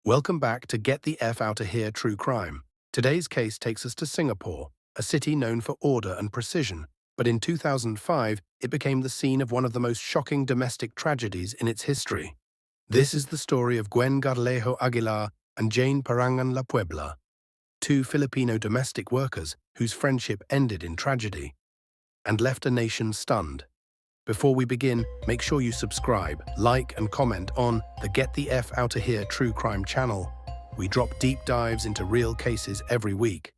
Welcome back to Get the F Outta Here True Crime. Today's case takes us to Singapore, a city known for order and precision, but in 2005 it became the scene of one of the most shocking domestic tragedies in its history. This is the story of Guen Aguilar and Jane Parangan La Puebla, two Filipino domestic workers whose friendship ended in tragedy and left a nation stunned. Before we begin, make sure you subscribe, like and comment on the Get the F Outta Here True Crime channel. We drop deep dives into real cases every week.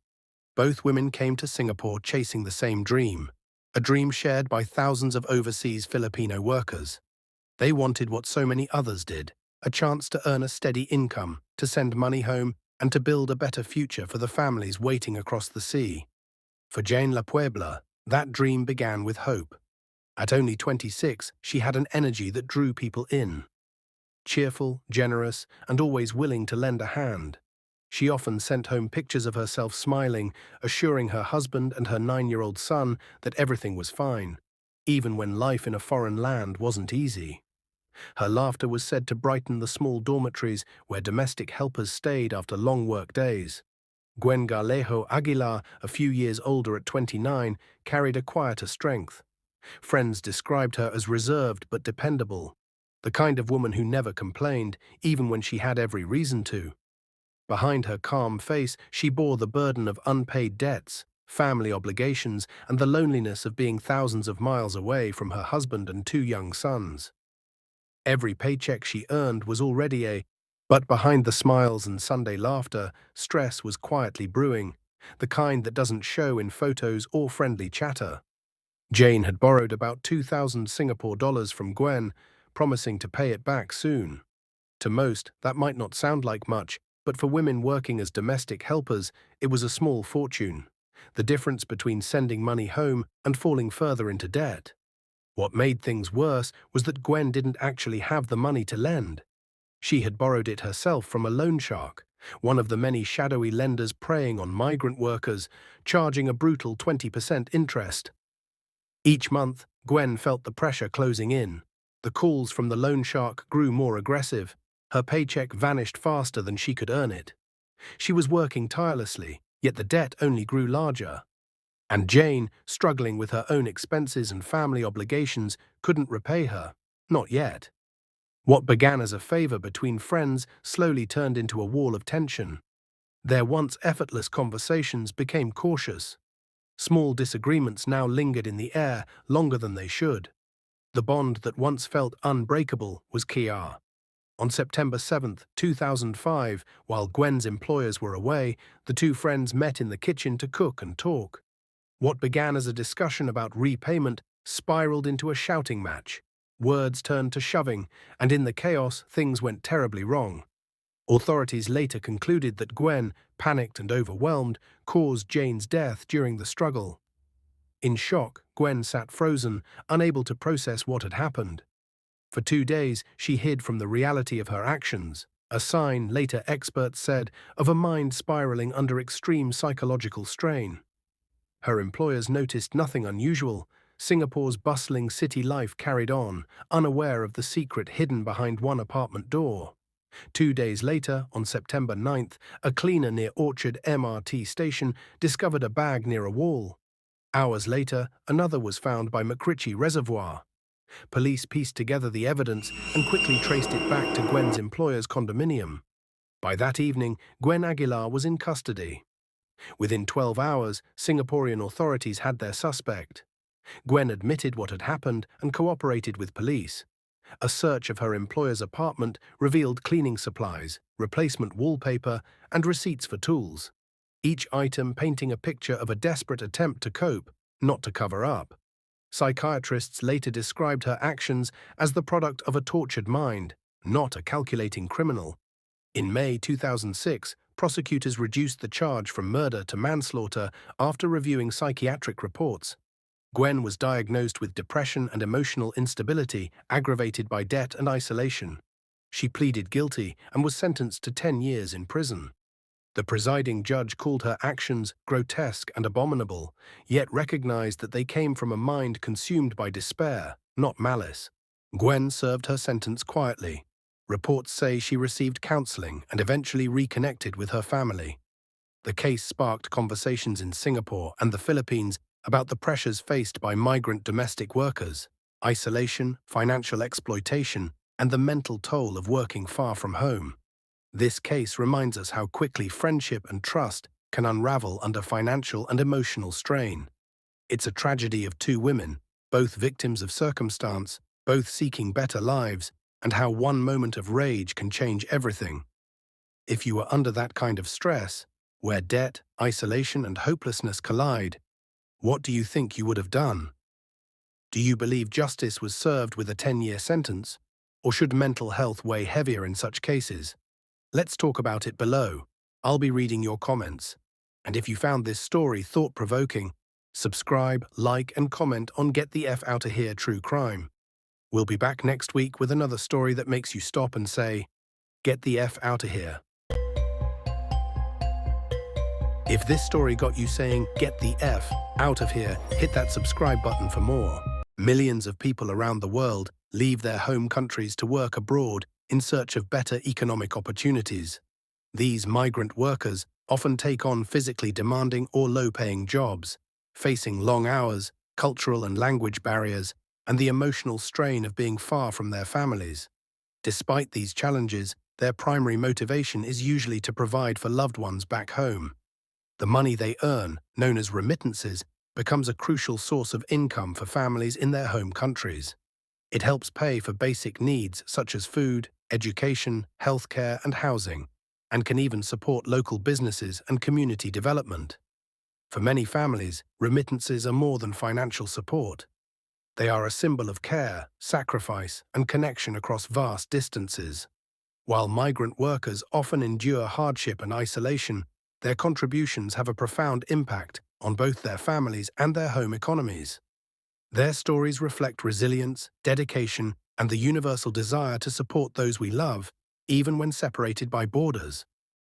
Both women came to Singapore chasing the same dream, a dream shared by thousands of overseas Filipino workers. They wanted what so many others did, a chance to earn a steady income, to send money home, and to build a better future for the families waiting across the sea. For Jane La Puebla, that dream began with hope. At only 26, she had an energy that drew people in. Cheerful, generous, and always willing to lend a hand. She often sent home pictures of herself smiling, assuring her husband and her 9-year-old son that everything was fine, even when life in a foreign land wasn't easy. Her laughter was said to brighten the small dormitories where domestic helpers stayed after long work days. Guen Aguilar, a few years older at 29, carried a quieter strength. Friends described her as reserved but dependable, the kind of woman who never complained, even when she had every reason to. Behind her calm face, she bore the burden of unpaid debts, family obligations, and the loneliness of being thousands of miles away from her husband and 2 young sons. Every paycheck she earned was already but behind the smiles and Sunday laughter, stress was quietly brewing, the kind that doesn't show in photos or friendly chatter. Jane had borrowed about 2,000 Singapore dollars from Gwen, promising to pay it back soon. To most, that might not sound like much, but for women working as domestic helpers, it was a small fortune. The difference between sending money home and falling further into debt. What made things worse was that Gwen didn't actually have the money to lend. She had borrowed it herself from a loan shark, one of the many shadowy lenders preying on migrant workers, charging a brutal 20% interest. Each month, Gwen felt the pressure closing in. The calls from the loan shark grew more aggressive. Her paycheck vanished faster than she could earn it. She was working tirelessly, yet the debt only grew larger. And Jane, struggling with her own expenses and family obligations, couldn't repay her. Not yet. What began as a favor between friends slowly turned into a wall of tension. Their once effortless conversations became cautious. Small disagreements now lingered in the air longer than they should. The bond that once felt unbreakable was Kia. On September 7, 2005, while Gwen's employers were away, the two friends met in the kitchen to cook and talk. What began as a discussion about repayment spiraled into a shouting match. Words turned to shoving, and in the chaos, things went terribly wrong. Authorities later concluded that Gwen, panicked and overwhelmed, caused Jane's death during the struggle. In shock, Gwen sat frozen, unable to process what had happened. For 2 days, she hid from the reality of her actions, a sign, later experts said, of a mind spiraling under extreme psychological strain. Her employers noticed nothing unusual. Singapore's bustling city life carried on, unaware of the secret hidden behind one apartment door. 2 days later, on September 9th, a cleaner near Orchard MRT station discovered a bag near a wall. Hours later, another was found by McRitchie Reservoir. Police pieced together the evidence and quickly traced it back to Gwen's employer's condominium. By that evening, Guen Aguilar was in custody. Within 12 hours, Singaporean authorities had their suspect. Gwen admitted what had happened and cooperated with police. A search of her employer's apartment revealed cleaning supplies, replacement wallpaper, and receipts for tools. Each item painting a picture of a desperate attempt to cope, not to cover up. Psychiatrists later described her actions as the product of a tortured mind, not a calculating criminal. In May 2006, prosecutors reduced the charge from murder to manslaughter after reviewing psychiatric reports. Gwen was diagnosed with depression and emotional instability aggravated by debt and isolation. She pleaded guilty and was sentenced to 10 years in prison. The presiding judge called her actions grotesque and abominable, yet recognized that they came from a mind consumed by despair, not malice. Gwen served her sentence quietly. Reports say she received counseling and eventually reconnected with her family. The case sparked conversations in Singapore and the Philippines about the pressures faced by migrant domestic workers, isolation, financial exploitation, and the mental toll of working far from home. This case reminds us how quickly friendship and trust can unravel under financial and emotional strain. It's a tragedy of two women, both victims of circumstance, both seeking better lives, and how one moment of rage can change everything. If you were under that kind of stress, where debt, isolation, and hopelessness collide, what do you think you would have done? Do you believe justice was served with a 10-year sentence, or should mental health weigh heavier in such cases? Let's talk about it below. I'll be reading your comments. And if you found this story thought-provoking, subscribe, like, and comment on Get the F Outta Here True Crime. We'll be back next week with another story that makes you stop and say, "Get the F outta here." If this story got you saying, "Get the F out of here," hit that subscribe button for more. Millions of people around the world leave their home countries to work abroad in search of better economic opportunities. These migrant workers often take on physically demanding or low-paying jobs, facing long hours, cultural and language barriers, and the emotional strain of being far from their families. Despite these challenges, their primary motivation is usually to provide for loved ones back home. The money they earn, known as remittances, becomes a crucial source of income for families in their home countries. It helps pay for basic needs such as food, education, healthcare, and housing, and can even support local businesses and community development. For many families, remittances are more than financial support. They are a symbol of care, sacrifice, and connection across vast distances. While migrant workers often endure hardship and isolation, their contributions have a profound impact on both their families and their home economies. Their stories reflect resilience, dedication, and the universal desire to support those we love, even when separated by borders.